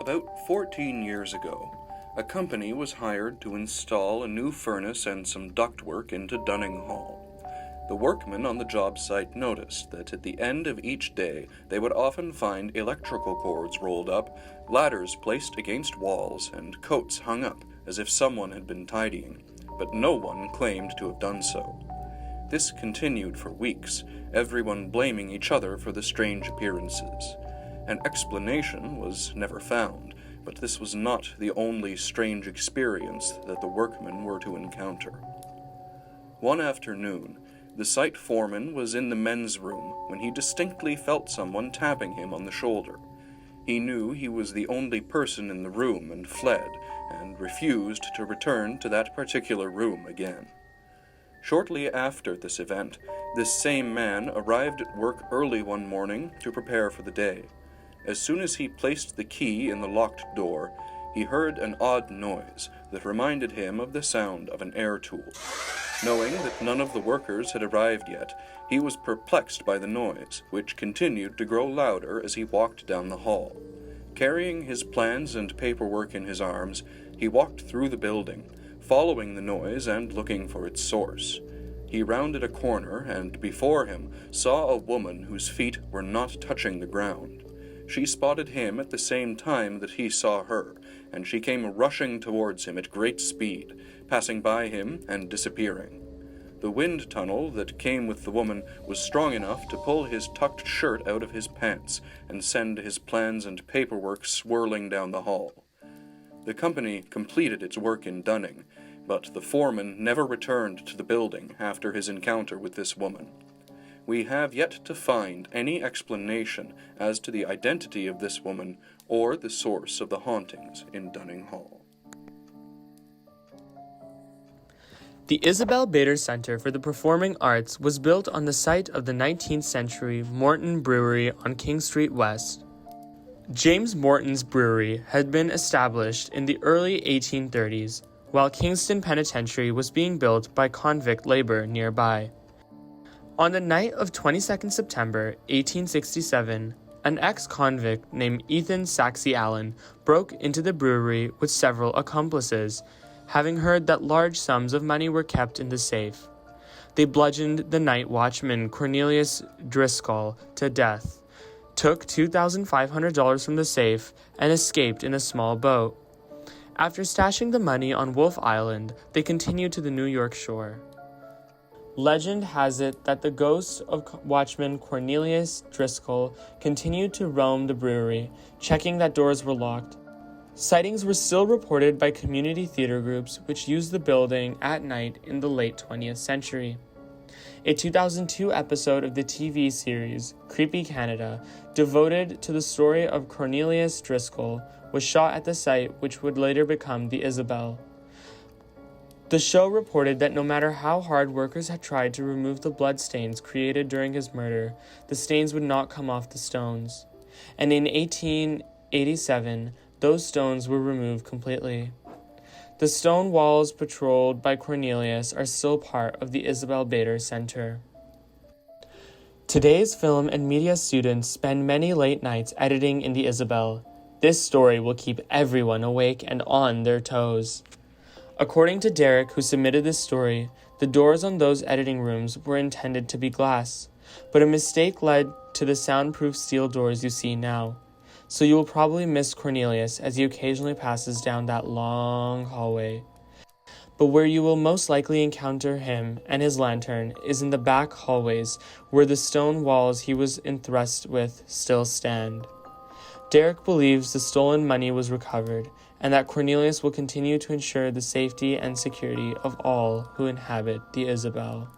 About 14 years ago, a company was hired to install a new furnace and some ductwork into Dunning Hall. The workmen on the job site noticed that at the end of each day they would often find electrical cords rolled up, ladders placed against walls, and coats hung up as if someone had been tidying, but no one claimed to have done so. This continued for weeks, everyone blaming each other for the strange appearances. An explanation was never found, but this was not the only strange experience that the workmen were to encounter. One afternoon, the site foreman was in the men's room when he distinctly felt someone tapping him on the shoulder. He knew he was the only person in the room and fled, and refused to return to that particular room again. Shortly after this event, this same man arrived at work early one morning to prepare for the day. As soon as he placed the key in the locked door, he heard an odd noise that reminded him of the sound of an air tool. Knowing that none of the workers had arrived yet, he was perplexed by the noise, which continued to grow louder as he walked down the hall. Carrying his plans and paperwork in his arms, he walked through the building, following the noise and looking for its source. He rounded a corner and before him saw a woman whose feet were not touching the ground. She spotted him at the same time that he saw her, and she came rushing towards him at great speed, passing by him and disappearing. The wind tunnel that came with the woman was strong enough to pull his tucked shirt out of his pants and send his plans and paperwork swirling down the hall. The company completed its work in Dunning, but the foreman never returned to the building after his encounter with this woman. We have yet to find any explanation as to the identity of this woman or the source of the hauntings in Dunning Hall. The Isabel Bader Center for the Performing Arts was built on the site of the 19th century Morton Brewery on King Street West. James Morton's brewery had been established in the early 1830s, while Kingston Penitentiary was being built by convict labor nearby. On the night of 22nd September 1867, an ex-convict named Ethan Saxey Allen broke into the brewery with several accomplices, having heard that large sums of money were kept in the safe. They bludgeoned the night watchman Cornelius Driscoll to death, took $2,500 from the safe, and escaped in a small boat. After stashing the money on Wolf Island, they continued to the New York shore. Legend has it that the ghost of watchman Cornelius Driscoll continued to roam the brewery, checking that doors were locked. Sightings were still reported by community theater groups which used the building at night in the late 20th century. A 2002 episode of the TV series Creepy Canada, devoted to the story of Cornelius Driscoll, was shot at the site which would later become the Isabel. The show reported that no matter how hard workers had tried to remove the bloodstains created during his murder, the stains would not come off the stones. And in 1887, those stones were removed completely. The stone walls patrolled by Cornelius are still part of the Isabel Bader Center. Today's film and media students spend many late nights editing in the Isabel. This story will keep everyone awake and on their toes. According to Derek, who submitted this story, the doors on those editing rooms were intended to be glass, but a mistake led to the soundproof steel doors you see now. So you will probably miss Cornelius as he occasionally passes down that long hallway. But where you will most likely encounter him and his lantern is in the back hallways where the stone walls he was enthrust with still stand. Derek believes the stolen money was recovered, and that Cornelius will continue to ensure the safety and security of all who inhabit the Isabel.